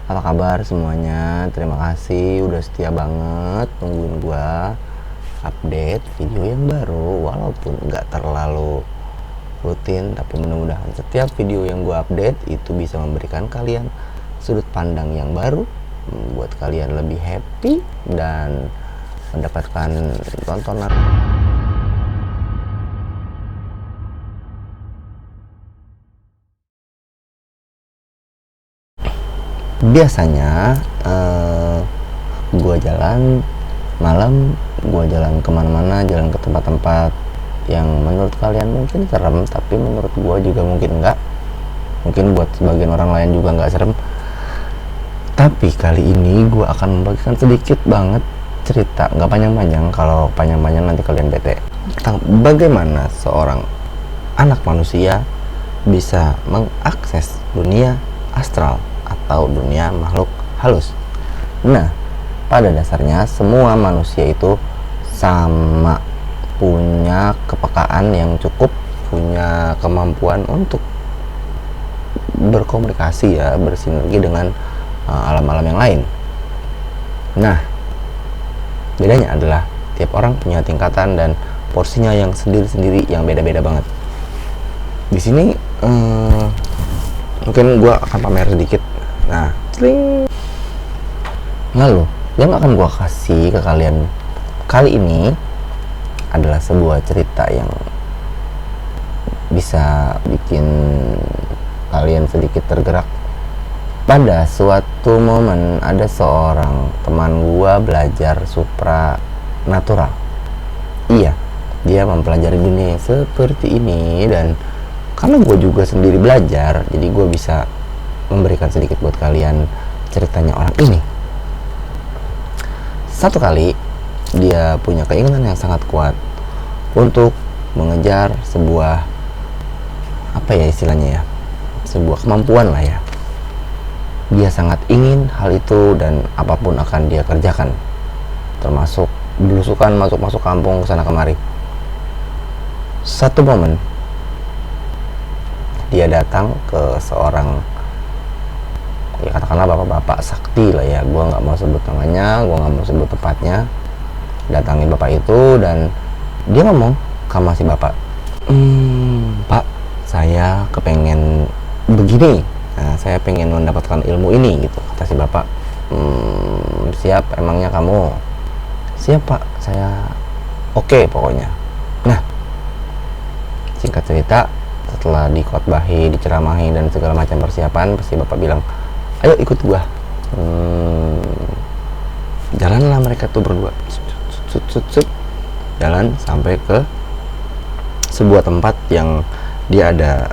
Apa kabar semuanya? Terima kasih udah setia banget nungguin gua update video yang baru, walaupun nggak terlalu rutin, tapi mudah-mudahan setiap video yang gua update itu bisa memberikan kalian sudut pandang yang baru, membuat kalian lebih happy dan mendapatkan tontonan. Biasanya gua jalan malam, gua jalan kemana-mana, jalan ke tempat-tempat yang menurut kalian mungkin serem, tapi menurut gua juga mungkin enggak, mungkin buat sebagian orang lain juga enggak serem. Tapi kali ini gua akan membagikan sedikit banget cerita, nggak panjang-panjang. Kalau panjang-panjang nanti kalian bete, tentang bagaimana seorang anak manusia bisa mengakses dunia astral atau dunia makhluk halus. Nah, pada dasarnya semua manusia itu sama, punya kepekaan yang cukup, punya kemampuan untuk berkomunikasi ya, bersinergi dengan alam-alam yang lain. Nah, bedanya adalah tiap orang punya tingkatan dan porsinya yang sendiri-sendiri, yang beda-beda banget. Di sini mungkin gue akan pamer sedikit. Nah, lalu yang akan gue kasih ke kalian kali ini adalah sebuah cerita yang bisa bikin kalian sedikit tergerak. Pada suatu momen ada seorang teman gue belajar supranatural. Iya, dia mempelajari dunia seperti ini, dan karena gue juga sendiri belajar, jadi gue bisa memberikan sedikit buat kalian ceritanya orang ini. Satu kali dia punya keinginan yang sangat kuat untuk mengejar sebuah, apa ya istilahnya ya, sebuah kemampuan lah ya. Dia sangat ingin hal itu dan apapun akan dia kerjakan, termasuk belusukan masuk kampung kesana kemari. Satu momen dia datang ke seorang, ya katakanlah bapak-bapak sakti lah ya, gue nggak mau sebut namanya, gue nggak mau sebut tepatnya. Datangi bapak itu dan dia ngomong sama si bapak, Pak, saya kepengen begini, nah, saya pengen mendapatkan ilmu ini gitu. Kata si bapak, siap, emangnya kamu? Siap pak, saya oke pokoknya. Nah, singkat cerita, setelah dikhotbahi, diceramahi dan segala macam persiapan, pasti bapak bilang, ayo ikut gua. Jalanlah mereka tuh berdua, jalan sampai ke sebuah tempat yang dia ada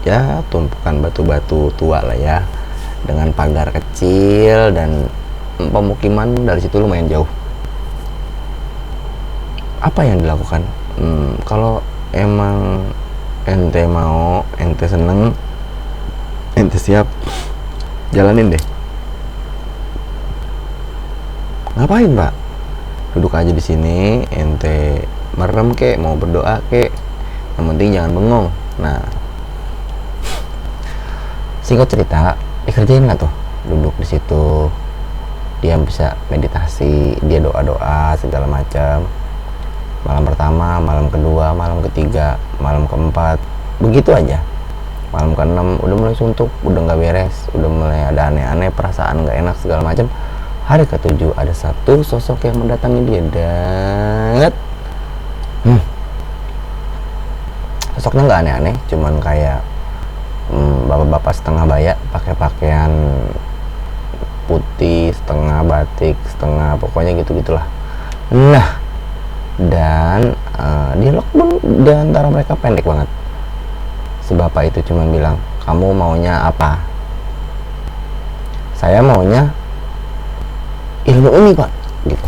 ya tumpukan batu-batu tua lah ya, dengan pagar kecil dan pemukiman dari situ lumayan jauh. Apa yang dilakukan? Kalau emang ente mau, ente seneng, ente siap, jalanin deh. Ngapain pak? Duduk aja di sini, ente merem kek, mau berdoa kek, yang penting jangan bengong. Nah, singkat cerita, dikerjain nggak tuh? Duduk di situ, dia bisa meditasi, dia doa-doa segala macam. Malam pertama, malam kedua, malam ketiga, malam keempat, begitu aja. Malam keenam udah mulai suntuk, udah nggak beres, udah mulai ada aneh-aneh, perasaan nggak enak segala macam. Hari ketujuh ada satu sosok yang mendatangi dia, banget. Sosoknya nggak aneh-aneh, cuman kayak bapak-bapak setengah baya, pakai pakaian putih, setengah batik, setengah pokoknya gitu-gitulah. Nah, dan dialog pun di antara mereka pendek banget. Si bapak itu cuma bilang, kamu maunya apa? Saya maunya ilmu ini pak, gitu.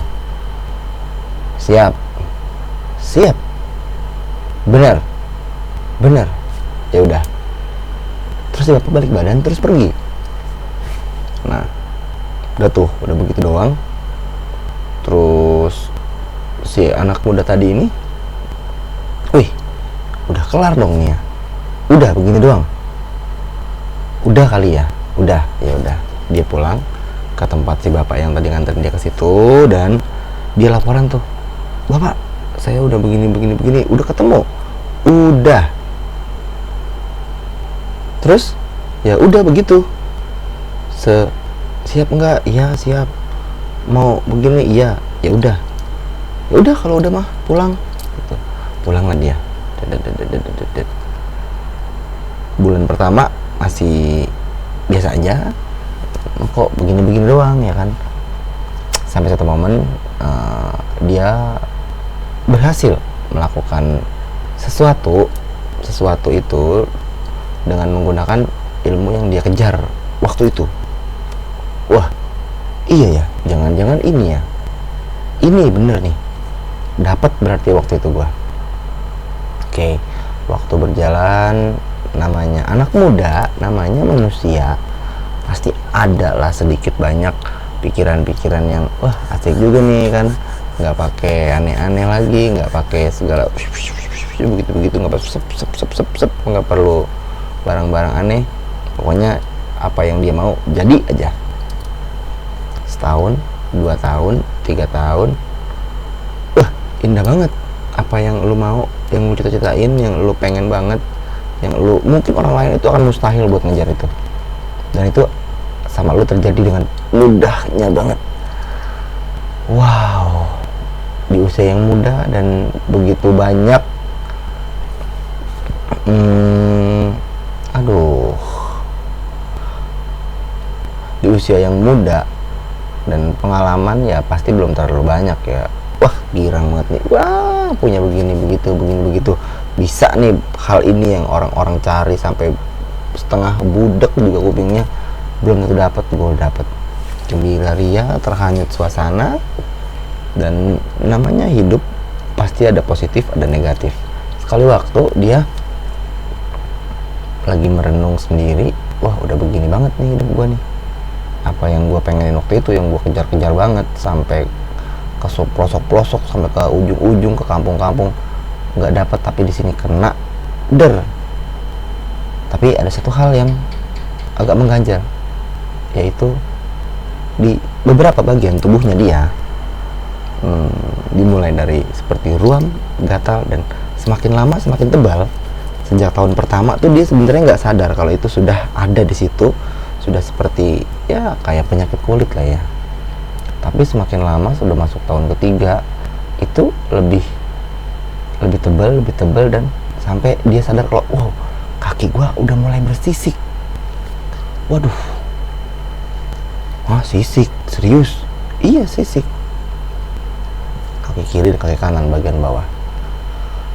Siap, siap, benar, ya udah. Terus si bapak balik badan terus pergi. Nah, udah tuh, udah begitu doang. Terus si anak muda tadi ini, wih, udah kelar dong nih ya, udah begini doang, udah kali ya, udah, ya udah. dia pulang ke tempat si bapak yang tadi nganterin dia ke situ, dan dia laporan tuh, bapak saya udah begini, udah ketemu, udah. Terus ya udah begitu, siap enggak? Iya siap. Mau begini? Iya. Ya udah kalau udah mah pulang gitu. Pulanglah dia. Bulan pertama masih biasa aja, kok begini doang ya kan. Sampai satu momen dia berhasil melakukan sesuatu itu dengan menggunakan ilmu yang dia kejar waktu itu. Wah, iya ya, jangan-jangan ini ya, ini bener nih, dapat berarti waktu itu gua. Oke, waktu berjalan, namanya anak muda, namanya manusia, pasti ada lah sedikit banyak pikiran-pikiran yang wah asik juga nih kan, nggak pakai aneh-aneh lagi, nggak pakai segala begitu, nggak nggak perlu barang-barang aneh, pokoknya apa yang dia mau jadi aja. Setahun, 2 tahun, 3 tahun, wah indah banget apa yang lu mau, yang lu cita-citain, yang lu pengen banget, yang lu mungkin orang lain itu akan mustahil buat ngejar itu, dan itu sama lu terjadi dengan mudahnya banget. Wow, di usia yang muda dan begitu banyak di usia yang muda dan pengalaman ya pasti belum terlalu banyak ya. Wah girang banget nih, wah punya begini begitu, bisa nih hal ini yang orang-orang cari sampai setengah budek juga kupingnya, belum tentu dapat. Gue dapet gembira ria, terhanyut suasana, dan namanya hidup pasti ada positif ada negatif. Sekali waktu dia lagi merenung sendiri, wah udah begini banget nih hidup gue nih, apa yang gue pengenin waktu itu, yang gue kejar-kejar banget, sampai ke pelosok-pelosok, sampai ke ujung-ujung, ke kampung-kampung, nggak dapat. Tapi di sini kena tapi ada satu hal yang agak mengganjal, yaitu di beberapa bagian tubuhnya dia dimulai dari seperti ruam, gatal, dan semakin lama semakin tebal. Sejak tahun pertama tuh dia sebenarnya nggak sadar kalau itu sudah ada di situ, sudah seperti ya kayak penyakit kulit lah ya. Tapi semakin lama, sudah masuk tahun ketiga, itu lebih tebal, dan sampai dia sadar kalau wow, kaki gua udah mulai bersisik. Waduh, sisik serius? Iya sisik, kaki kiri dan kaki kanan bagian bawah.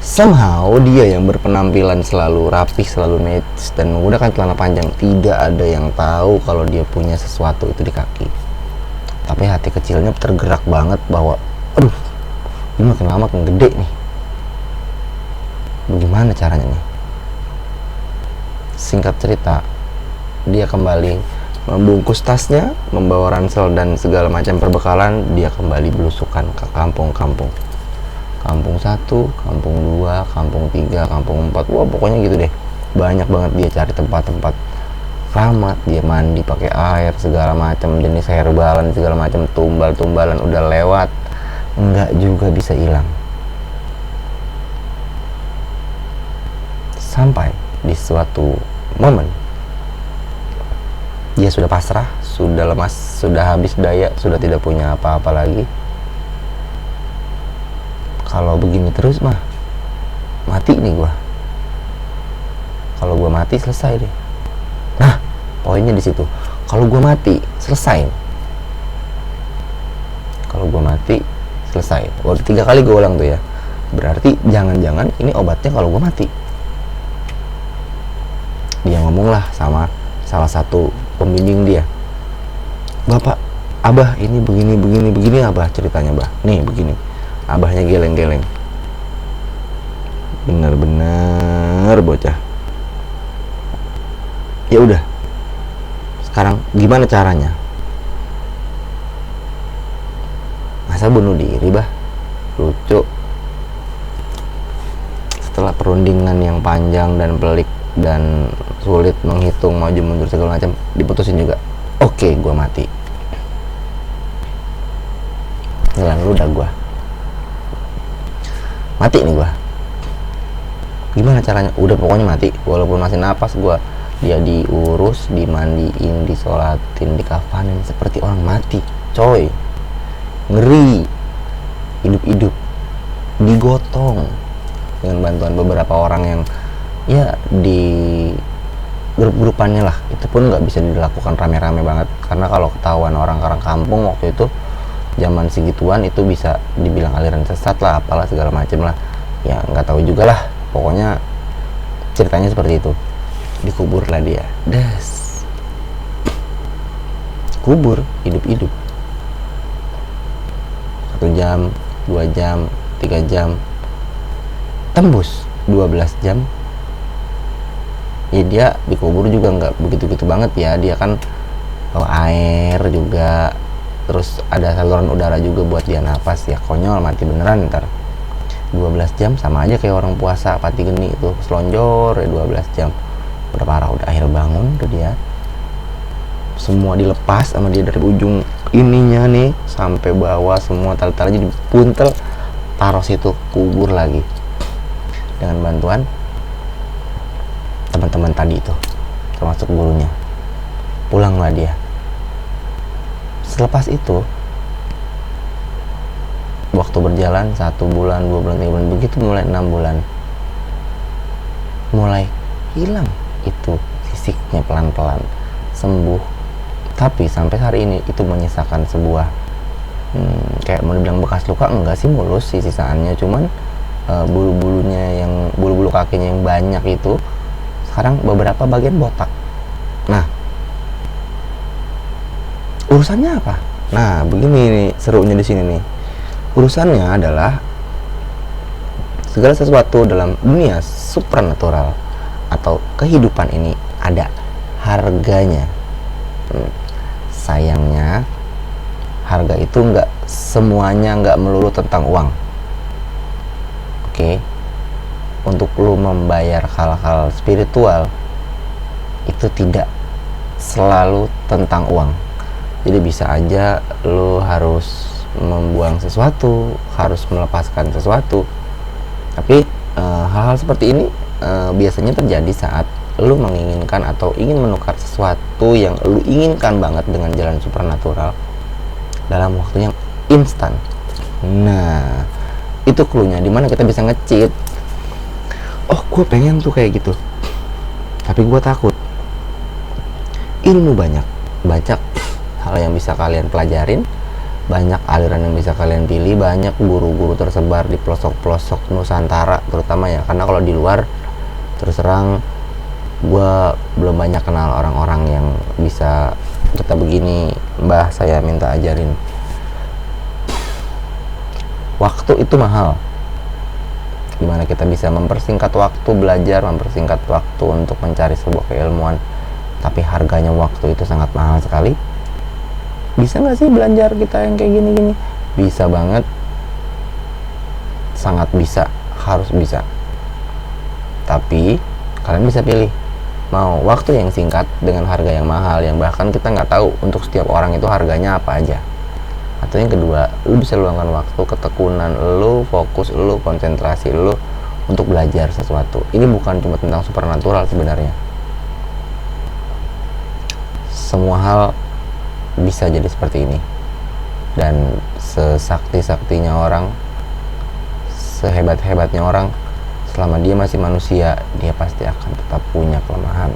Somehow dia yang berpenampilan selalu rapih, selalu neat, dan menggunakan celana panjang, tidak ada yang tahu kalau dia punya sesuatu itu di kaki. Tapi hati kecilnya tergerak banget bahwa aduh, ini makin lama makin gede nih, bagaimana caranya nih? Singkat cerita, dia kembali membungkus tasnya, membawa ransel dan segala macam perbekalan. Dia kembali belusukan ke kampung-kampung. Kampung 1, kampung 2, kampung 3, kampung 4. Wah pokoknya gitu deh. Banyak banget dia cari tempat-tempat keramat. Dia mandi pakai air, segala macam jenis herbalan, segala macam tumbal-tumbalan udah lewat, enggak juga bisa hilang. Sampai di suatu momen dia sudah pasrah, sudah lemas, sudah habis daya, sudah tidak punya apa-apa lagi. Kalau begini terus mah mati nih gua. Kalau gua mati selesai deh. Nah, poinnya di situ. Kalau gua mati selesai. Kalau gua mati selesai. Waktu 3 kali gua ulang tuh ya. Berarti jangan-jangan ini obatnya kalau gua mati. Dia ngomong lah sama salah satu pembimbing dia. Bapak, abah ini begini abah ceritanya bah. Nih begini. Abahnya geleng-geleng. Bener-bener bocah. Ya udah. Sekarang gimana caranya? Masa bunuh diri bah? Lucu. Setelah perundingan yang panjang dan pelik dan sulit menghitung maju mundur segala macam, diputusin juga. Oke, gue mati. Ngelan ludah gue. Mati nih gue. Gimana caranya? Udah pokoknya mati. Walaupun masih napas gue. Dia diurus, dimandiin, disolatin, dikafanin seperti orang mati. Coy. Ngeri. Hidup-hidup. Digotong. Dengan bantuan beberapa orang yang ya di grup-grupannya lah. Itu pun nggak bisa dilakukan rame-rame banget. Karena kalau ketahuan orang-orang kampung waktu itu zaman segituan itu bisa dibilang aliran sesat lah, apalah segala macem lah. Ya nggak tahu juga lah. Pokoknya ceritanya seperti itu. Dikubur lah dia. Das. Kubur hidup-hidup. 1 jam, 2 jam, 3 jam. Tembus 12 jam. Ya dia dikubur juga nggak begitu-gitu banget ya. Dia kan air juga. Terus ada saluran udara juga buat dia nafas. Ya konyol, mati beneran ntar. 12 jam sama aja kayak orang puasa pati geni itu selonjor ya 12 jam. Udah parah, udah akhir bangun tuh dia. Semua dilepas sama dia dari ujung ininya nih sampai bawah, semua tali-tali jadi buntel, taruh situ, kubur lagi dengan bantuan teman-teman tadi itu, termasuk gurunya. Pulanglah dia. Selepas itu waktu berjalan 1 bulan, 2 bulan, 3 bulan, begitu mulai 6 bulan mulai hilang itu fisiknya, pelan-pelan sembuh. Tapi sampai hari ini itu menyisakan sebuah kayak mau dibilang bekas luka, enggak sih, mulus sih sisaannya, cuman bulu-bulunya yang bulu-bulu kakinya yang banyak itu sekarang beberapa bagian botak. Nah, urusannya apa? Nah, begini nih serunya di sini nih. Urusannya adalah segala sesuatu dalam dunia supranatural atau kehidupan ini ada harganya. Sayangnya harga itu nggak semuanya, nggak melulu tentang uang. Oke, untuk lu membayar hal-hal spiritual itu tidak selalu tentang uang. Jadi bisa aja lu harus membuang sesuatu, harus melepaskan sesuatu. Tapi hal-hal seperti ini biasanya terjadi saat lu menginginkan atau ingin menukar sesuatu yang lu inginkan banget dengan jalan supernatural dalam waktu yang instan. Nah, itu cluenya dimana kita bisa nge-cheat. Oh, gue pengen tuh kayak gitu, tapi gue takut. Ilmu banyak hal yang bisa kalian pelajarin, banyak aliran yang bisa kalian pilih, banyak guru-guru tersebar di pelosok-pelosok Nusantara terutama ya. Karena kalau di luar terus terang gue belum banyak kenal orang-orang yang bisa kita begini, mbah saya minta ajarin. Waktu itu mahal, dimana kita bisa mempersingkat waktu belajar, mempersingkat waktu untuk mencari sebuah keilmuan, tapi harganya waktu itu sangat mahal sekali. Bisa nggak sih belajar kita yang kayak gini-gini? Bisa banget, sangat bisa, harus bisa. Tapi kalian bisa pilih, mau waktu yang singkat dengan harga yang mahal, yang bahkan kita nggak tahu untuk setiap orang itu harganya apa aja. Atau yang kedua, lu bisa luangkan waktu, ketekunan lu, fokus lu, konsentrasi lu untuk belajar sesuatu. Ini bukan cuma tentang supernatural sebenarnya. Semua hal bisa jadi seperti ini. Dan sesakti-saktinya orang, sehebat-hebatnya orang, selama dia masih manusia, dia pasti akan tetap punya kelemahan.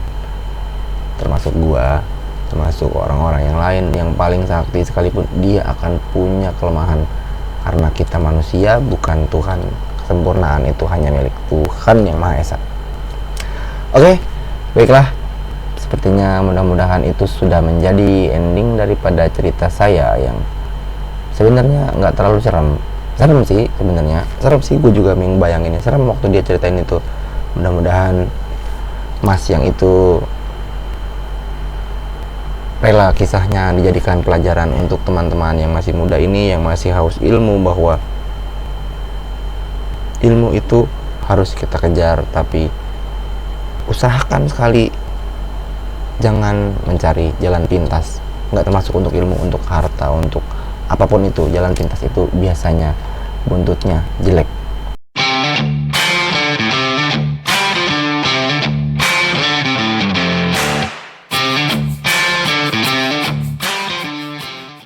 Termasuk gua, termasuk orang-orang yang lain yang paling sakti sekalipun, dia akan punya kelemahan. Karena kita manusia, bukan Tuhan. Kesempurnaan itu hanya milik Tuhan yang Maha Esa. Oke, baiklah. Sepertinya mudah-mudahan itu sudah menjadi ending daripada cerita saya yang sebenarnya nggak terlalu serem sih sebenarnya. Serem sih, gue juga bayanginnya serem waktu dia ceritain itu. Mudah-mudahan Mas yang itu rela kisahnya dijadikan pelajaran untuk teman-teman yang masih muda ini, yang masih haus ilmu, bahwa ilmu itu harus kita kejar, tapi usahakan sekali jangan mencari jalan pintas. nggak termasuk untuk ilmu, untuk harta, untuk apapun itu, jalan pintas itu biasanya buntutnya jelek.